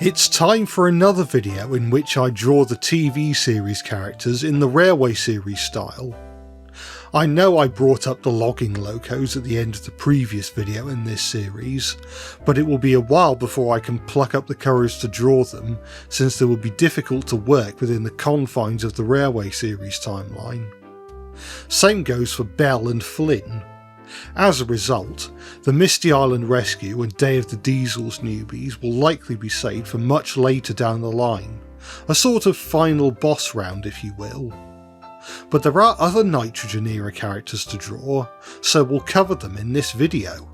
It's time for another video in which I draw the TV series characters in the Railway series style. I know I brought up the Logging Locos at the end of the previous video in this series, but it will be a while before I can pluck up the courage to draw them, since they will be difficult to work within the confines of the Railway series timeline. Same goes for Belle and Flynn. As a result, the Misty Island Rescue and Day of the Diesels newbies will likely be saved for much later down the line, a sort of final boss round if you will. But there are other Nitrogen era characters to draw, so we'll cover them in this video.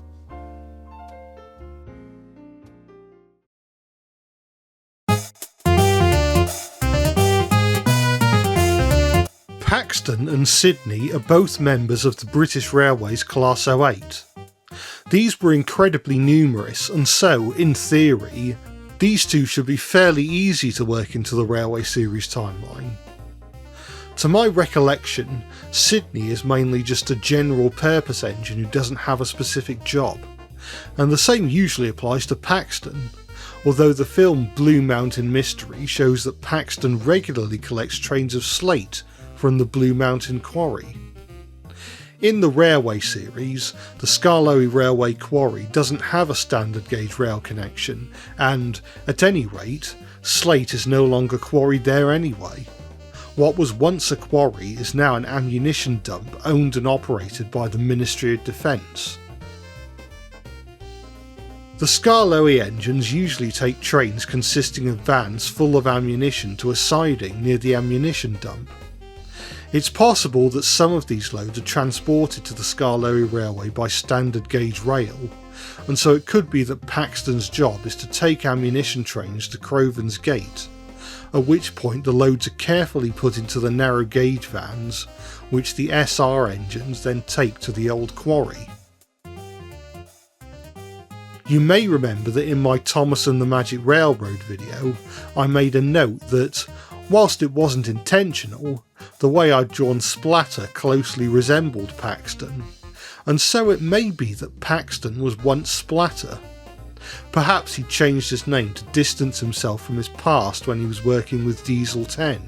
Paxton and Sidney are both members of the British Railways Class 08. These were incredibly numerous, and so, in theory, these two should be fairly easy to work into the Railway series timeline. To my recollection, Sidney is mainly just a general purpose engine who doesn't have a specific job, and the same usually applies to Paxton, although the film Blue Mountain Mystery shows that Paxton regularly collects trains of slate from the Blue Mountain Quarry. In the Railway series, the Skellig Railway Quarry doesn't have a standard gauge rail connection, and, at any rate, slate is no longer quarried there anyway. What was once a quarry is now an ammunition dump owned and operated by the Ministry of Defence. The Skellig engines usually take trains consisting of vans full of ammunition to a siding near the ammunition dump. It's possible that some of these loads are transported to the Skellig Railway by standard gauge rail, and so it could be that Paxton's job is to take ammunition trains to Crovan's Gate, at which point the loads are carefully put into the narrow gauge vans, which the SR engines then take to the old quarry. You may remember that in my Thomas and the Magic Railroad video, I made a note that, whilst it wasn't intentional, the way I'd drawn Splatter closely resembled Paxton, and so it may be that Paxton was once Splatter. Perhaps he changed his name to distance himself from his past when he was working with Diesel 10.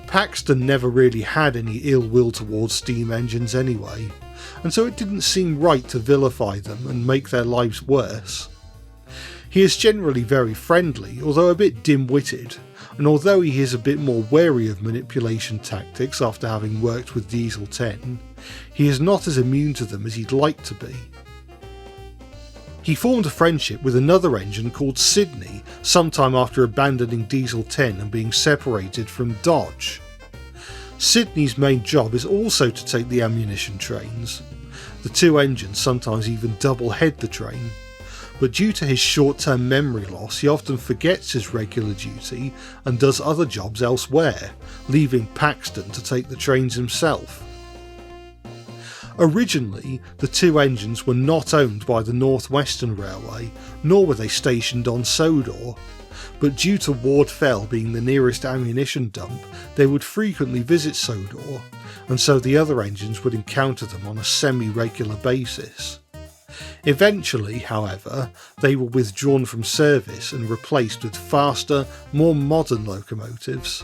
Paxton never really had any ill will towards steam engines anyway, and so it didn't seem right to vilify them and make their lives worse. He is generally very friendly, although a bit dim-witted, and although he is a bit more wary of manipulation tactics after having worked with Diesel 10, he is not as immune to them as he'd like to be. He formed a friendship with another engine called Sidney sometime after abandoning Diesel 10 and being separated from Dodge. Sidney's main job is also to take the ammunition trains. The two engines sometimes even double-head the train, but due to his short-term memory loss he often forgets his regular duty and does other jobs elsewhere, leaving Paxton to take the trains himself. Originally, the two engines were not owned by the North Western Railway, nor were they stationed on Sodor, but due to Ward Fell being the nearest ammunition dump, they would frequently visit Sodor, and so the other engines would encounter them on a semi-regular basis. Eventually, however, they were withdrawn from service and replaced with faster, more modern locomotives.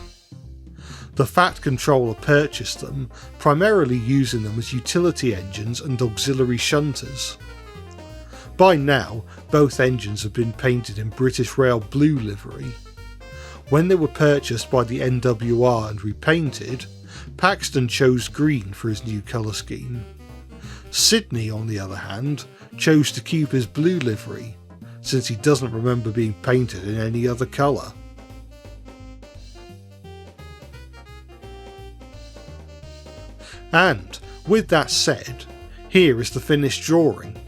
The Fat Controller purchased them, primarily using them as utility engines and auxiliary shunters. By now, both engines have been painted in British Rail blue livery. When they were purchased by the NWR and repainted, Paxton chose green for his new colour scheme. Sidney, on the other hand, chose to keep his blue livery, since he doesn't remember being painted in any other colour. And, with that said, here is the finished drawing.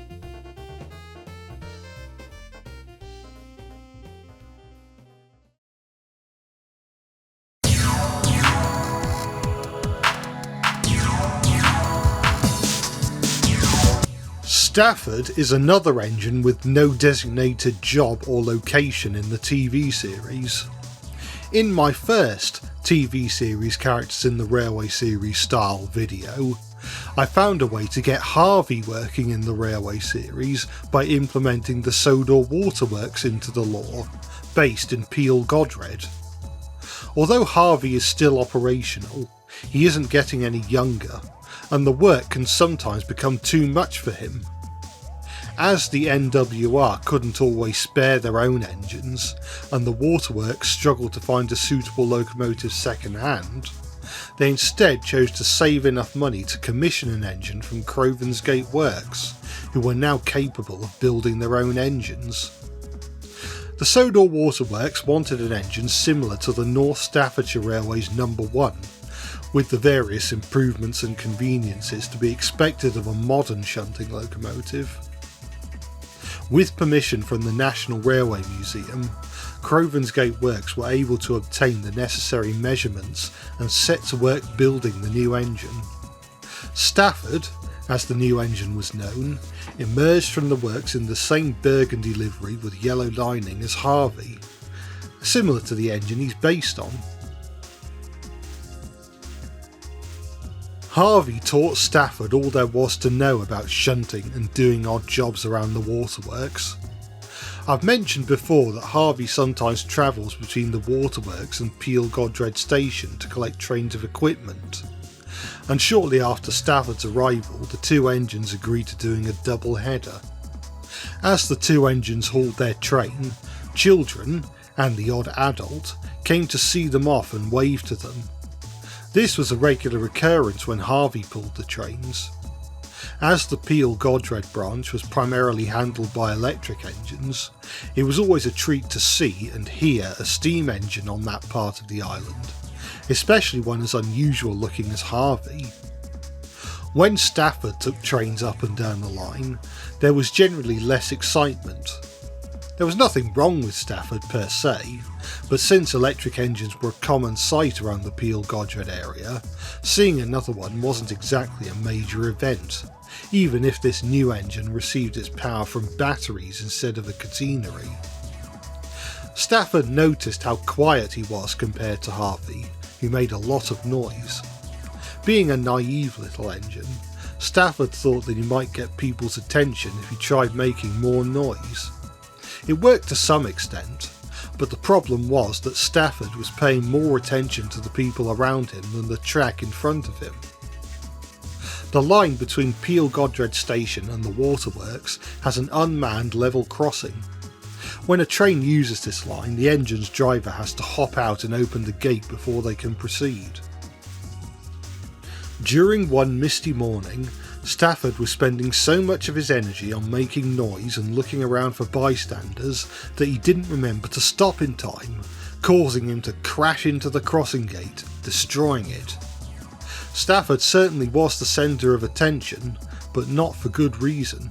Stafford is another engine with no designated job or location in the TV series. In my first TV series characters in the Railway series style video, I found a way to get Harvey working in the railway series by implementing the Sodor Waterworks into the lore, based in Peel Godred. Although Harvey is still operational, he isn't getting any younger, and the work can sometimes become too much for him. As the NWR couldn't always spare their own engines, and the Waterworks struggled to find a suitable locomotive second hand, they instead chose to save enough money to commission an engine from Crovensgate Works, who were now capable of building their own engines. The Sodor Waterworks wanted an engine similar to the North Staffordshire Railway's number 1, with the various improvements and conveniences to be expected of a modern shunting locomotive. With permission from the National Railway Museum, Crovensgate Works were able to obtain the necessary measurements and set to work building the new engine. Stafford, as the new engine was known, emerged from the works in the same burgundy livery with yellow lining as Harvey, similar to the engine he's based on. Harvey taught Stafford all there was to know about shunting and doing odd jobs around the waterworks. I've mentioned before that Harvey sometimes travels between the waterworks and Peel Godred Station to collect trains of equipment, and shortly after Stafford's arrival the two engines agreed to doing a double header. As the two engines hauled their train, children, and the odd adult, came to see them off and wave to them. This was a regular occurrence when Harvey pulled the trains. As the Peel Godred branch was primarily handled by electric engines, it was always a treat to see and hear a steam engine on that part of the island, especially one as unusual looking as Harvey. When Stafford took trains up and down the line, there was generally less excitement. There was nothing wrong with Stafford per se, but since electric engines were a common sight around the Peel Godred area, seeing another one wasn't exactly a major event, even if this new engine received its power from batteries instead of a catenary. Stafford noticed how quiet he was compared to Harvey, who made a lot of noise. Being a naive little engine, Stafford thought that he might get people's attention if he tried making more noise. It worked to some extent, but the problem was that Stafford was paying more attention to the people around him than the track in front of him. The line between Peel Godred Station and the waterworks has an unmanned level crossing. When a train uses this line, the engine's driver has to hop out and open the gate before they can proceed. During one misty morning, Stafford was spending so much of his energy on making noise and looking around for bystanders that he didn't remember to stop in time, causing him to crash into the crossing gate, destroying it. Stafford certainly was the centre of attention, but not for good reason.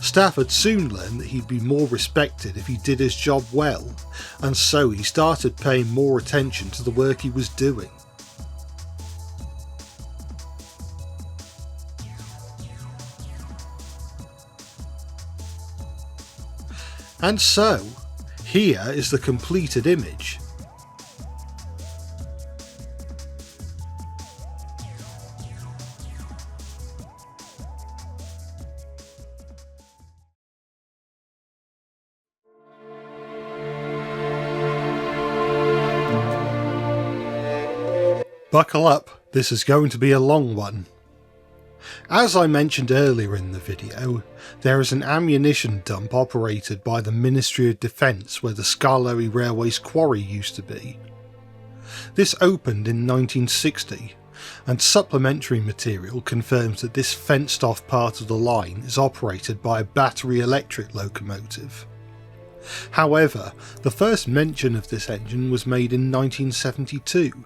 Stafford soon learned that he'd be more respected if he did his job well, and so he started paying more attention to the work he was doing. And so, here is the completed image. Buckle up, this is going to be a long one. As I mentioned earlier in the video, there is an ammunition dump operated by the Ministry of Defence where the Skellig Railway's quarry used to be. This opened in 1960, and supplementary material confirms that this fenced off part of the line is operated by a battery electric locomotive. However, the first mention of this engine was made in 1972,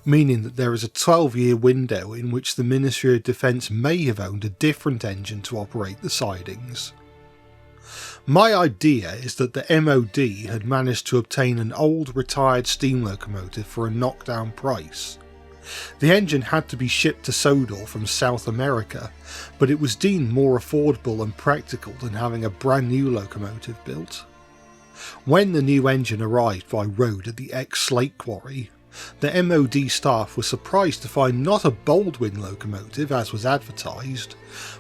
meaning that there is a 12-year window in which the Ministry of Defence may have owned a different engine to operate the sidings. My idea is that the MOD had managed to obtain an old retired steam locomotive for a knockdown price. The engine had to be shipped to Sodor from South America, but it was deemed more affordable and practical than having a brand new locomotive built. When the new engine arrived by road at the ex-slate quarry, The MOD staff were surprised to find not a Baldwin locomotive as was advertised,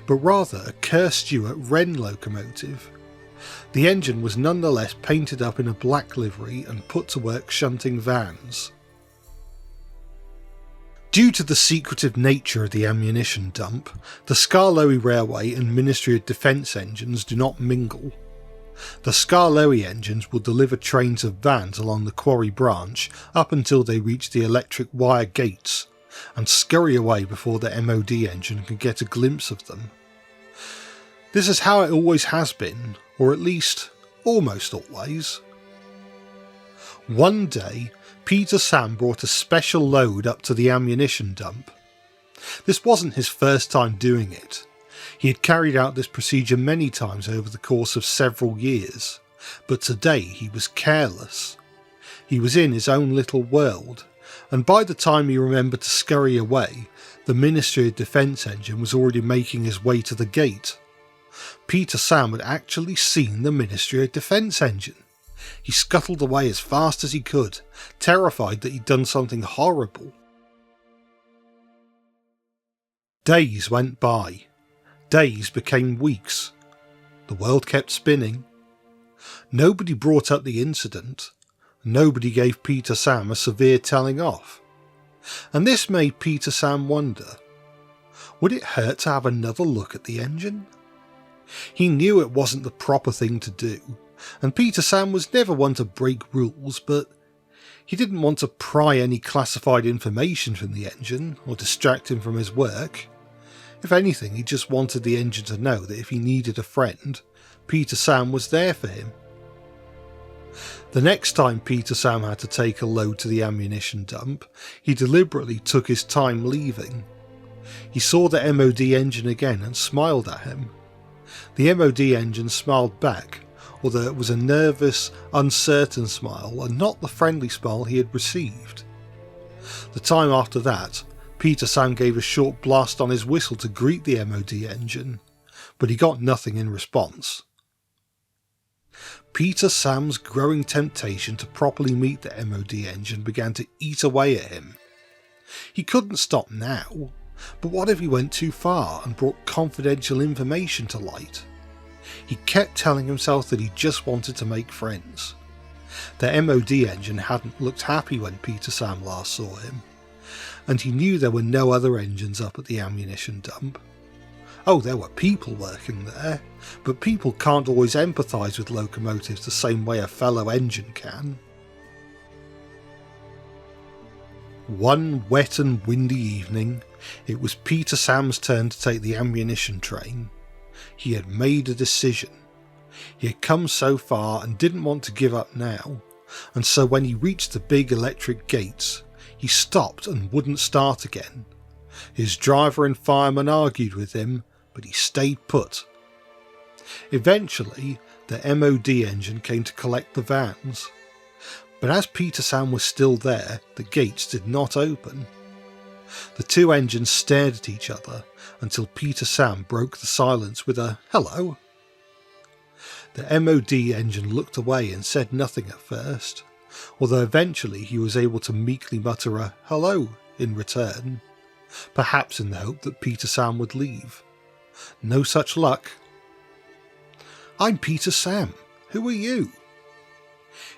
but rather a Kerr Stewart Wren locomotive. The engine was nonetheless painted up in a black livery and put to work shunting vans. Due to the secretive nature of the ammunition dump, the Skellig Railway and Ministry of Defence engines do not mingle. The Skellig engines will deliver trains of vans along the quarry branch up until they reach the electric wire gates, and scurry away before the MOD engine can get a glimpse of them. This is how it always has been, or at least almost always. One day, Peter Sam brought a special load up to the ammunition dump. This wasn't his first time doing it. He had carried out this procedure many times over the course of several years, but today he was careless. He was in his own little world, and by the time he remembered to scurry away, the Ministry of Defence engine was already making his way to the gate. Peter Sam had actually seen the Ministry of Defence engine. He scuttled away as fast as he could, terrified that he'd done something horrible. Days went by. Days became weeks. The world kept spinning. Nobody brought up the incident. Nobody gave Peter Sam a severe telling off. And this made Peter Sam wonder, would it hurt to have another look at the engine? He knew it wasn't the proper thing to do, and Peter Sam was never one to break rules, but he didn't want to pry any classified information from the engine or distract him from his work. If anything, he just wanted the engine to know that if he needed a friend, Peter Sam was there for him. The next time Peter Sam had to take a load to the ammunition dump, he deliberately took his time leaving. He saw the MOD engine again and smiled at him. The MOD engine smiled back, although it was a nervous, uncertain smile and not the friendly smile he had received. The time after that, Peter Sam gave a short blast on his whistle to greet the MOD engine, but he got nothing in response. Peter Sam's growing temptation to properly meet the MOD engine began to eat away at him. He couldn't stop now, but what if he went too far and brought confidential information to light? He kept telling himself that he just wanted to make friends. The MOD engine hadn't looked happy when Peter Sam last saw him, and he knew there were no other engines up at the ammunition dump. Oh, there were people working there, but people can't always empathise with locomotives the same way a fellow engine can. One wet and windy evening, it was Peter Sam's turn to take the ammunition train. He had made a decision. He had come so far and didn't want to give up now, and so when he reached the big electric gates, he stopped and wouldn't start again. His driver and fireman argued with him, but he stayed put. Eventually, the MOD engine came to collect the vans, but as Peter Sam was still there, the gates did not open. The two engines stared at each other until Peter Sam broke the silence with a "hello." The MOD engine looked away and said nothing at first, although eventually he was able to meekly mutter a "hello" in return, perhaps in the hope that Peter Sam would leave. No such luck. "I'm Peter Sam. Who are you?"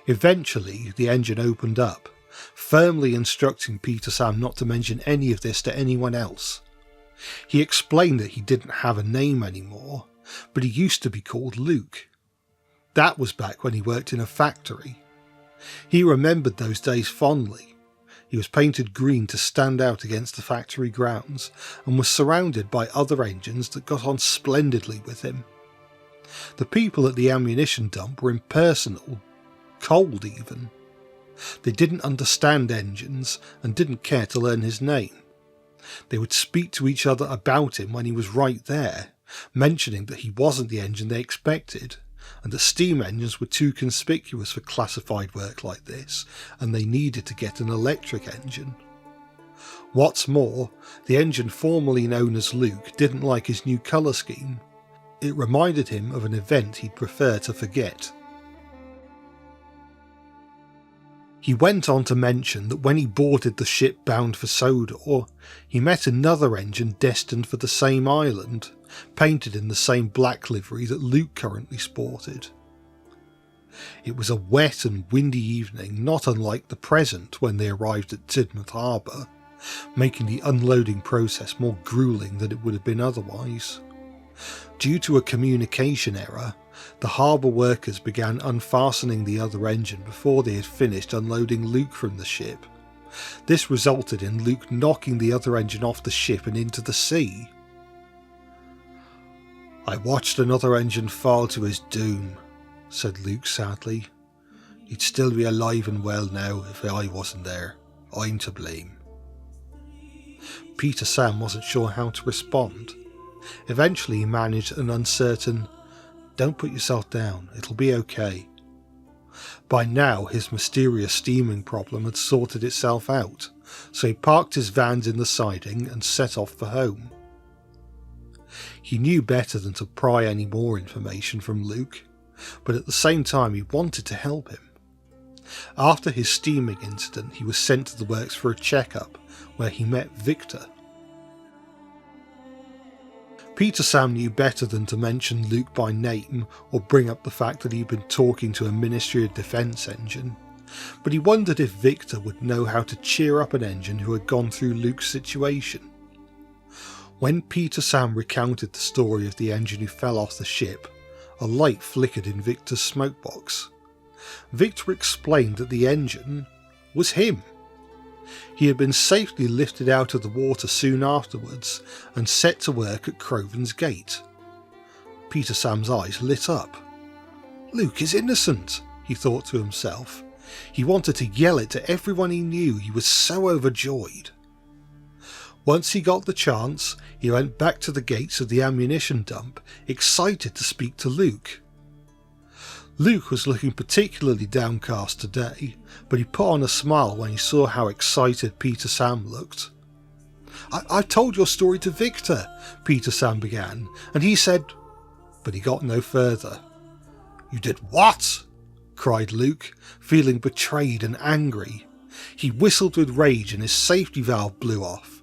Eventually the engine opened up, firmly instructing Peter Sam not to mention any of this to anyone else. He explained that he didn't have a name anymore, but he used to be called Luke. That was back when he worked in a factory. He remembered those days fondly. He was painted green to stand out against the factory grounds, and was surrounded by other engines that got on splendidly with him. The people at the ammunition dump were impersonal, cold even. They didn't understand engines and didn't care to learn his name. They would speak to each other about him when he was right there, mentioning that he wasn't the engine they expected, and that steam engines were too conspicuous for classified work like this, and they needed to get an electric engine. What's more, the engine formerly known as Luke didn't like his new colour scheme. It reminded him of an event he'd prefer to forget. He went on to mention that when he boarded the ship bound for Sodor, he met another engine destined for the same island, painted in the same black livery that Luke currently sported. It was a wet and windy evening, not unlike the present when they arrived at Tidmouth Harbour, making the unloading process more gruelling than it would have been otherwise. Due to a communication error, the harbour workers began unfastening the other engine before they had finished unloading Luke from the ship. This resulted in Luke knocking the other engine off the ship and into the sea. "I watched another engine fall to his doom," said Luke sadly. "He'd still be alive and well now if I wasn't there. I'm to blame." Peter Sam wasn't sure how to respond. Eventually he managed an uncertain, "Don't put yourself down, it'll be okay." By now his mysterious steaming problem had sorted itself out, so he parked his vans in the siding and set off for home. He knew better than to pry any more information from Luke, but at the same time he wanted to help him. After his steaming incident, he was sent to the works for a checkup, where he met Victor. Peter Sam knew better than to mention Luke by name or bring up the fact that he'd been talking to a Ministry of Defence engine, but he wondered if Victor would know how to cheer up an engine who had gone through Luke's situation. When Peter Sam recounted the story of the engine who fell off the ship, a light flickered in Victor's smokebox. Victor explained that the engine was him. He had been safely lifted out of the water soon afterwards and set to work at Crovan's Gate. Peter Sam's eyes lit up. "Luke is innocent," he thought to himself. He wanted to yell it to everyone he knew. He was so overjoyed. Once he got the chance, he went back to the gates of the ammunition dump, excited to speak to Luke. Luke was looking particularly downcast today, but he put on a smile when he saw how excited Peter Sam looked. I told your story to Victor," Peter Sam began, "and he said—" but he got no further. "You did what?" cried Luke, feeling betrayed and angry. He whistled with rage and his safety valve blew off.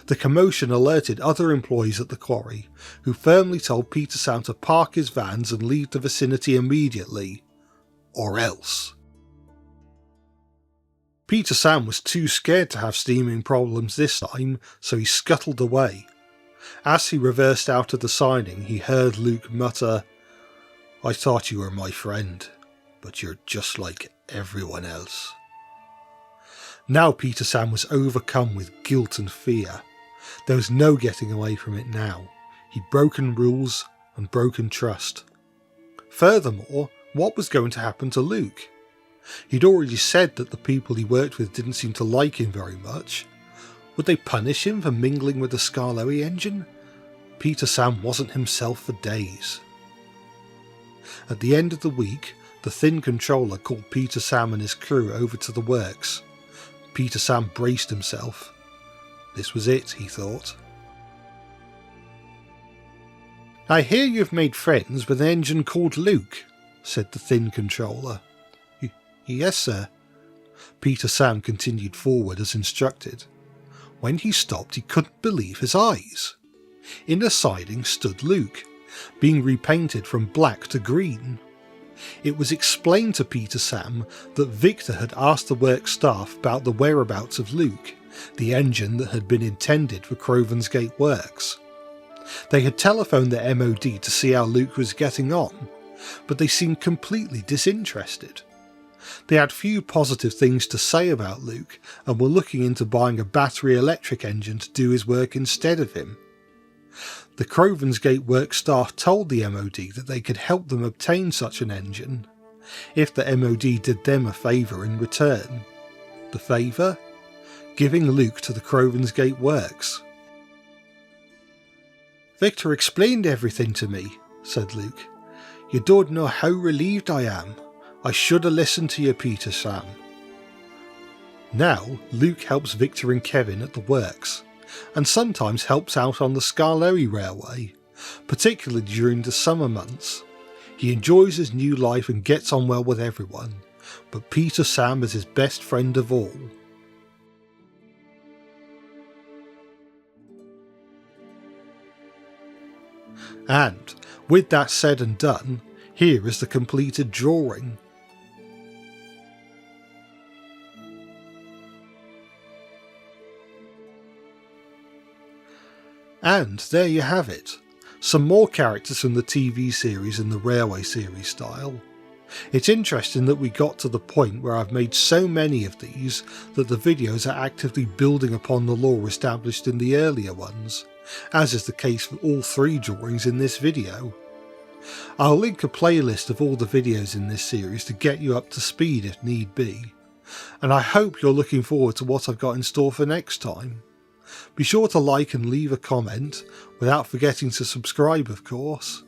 The commotion alerted other employees at the quarry, who firmly told Peter Sam to park his vans and leave the vicinity immediately, or else. Peter Sam was too scared to have steaming problems this time, so he scuttled away. As he reversed out of the siding, he heard Luke mutter, "I thought you were my friend, but you're just like everyone else." Now Peter Sam was overcome with guilt and fear. There was no getting away from it now. He'd broken rules and broken trust. Furthermore, what was going to happen to Luke? He'd already said that the people he worked with didn't seem to like him very much. Would they punish him for mingling with the Skellig engine? Peter Sam wasn't himself for days. At the end of the week, the thin controller called Peter Sam and his crew over to the works. Peter Sam braced himself. This was it, he thought. "I hear you've made friends with an engine called Luke," said the thin controller. "Yes, sir." Peter Sam continued forward as instructed. When he stopped, he couldn't believe his eyes. In the siding stood Luke, being repainted from black to green. It was explained to Peter Sam that Victor had asked the work staff about the whereabouts of Luke, the engine that had been intended for Crovan's Gate Works. They had telephoned the MOD to see how Luke was getting on, but they seemed completely disinterested. They had few positive things to say about Luke and were looking into buying a battery electric engine to do his work instead of him. The Crovan's Gate work staff told the MOD that they could help them obtain such an engine, if the MOD did them a favour in return. The favour? Giving Luke to the Crovan's Gate works. "Victor explained everything to me," said Luke. "You don't know how relieved I am. I should have listened to you, Peter Sam." Now, Luke helps Victor and Kevin at the works, and sometimes helps out on the Skellig Railway, particularly during the summer months. He enjoys his new life and gets on well with everyone, but Peter Sam is his best friend of all. And, with that said and done, here is the completed drawing. And there you have it, some more characters from the TV series in the Railway series style. It's interesting that we got to the point where I've made so many of these that the videos are actively building upon the lore established in the earlier ones, as is the case for all 3 drawings in this video. I'll link a playlist of all the videos in this series to get you up to speed if need be, and I hope you're looking forward to what I've got in store for next time. Be sure to like and leave a comment, without forgetting to subscribe of course.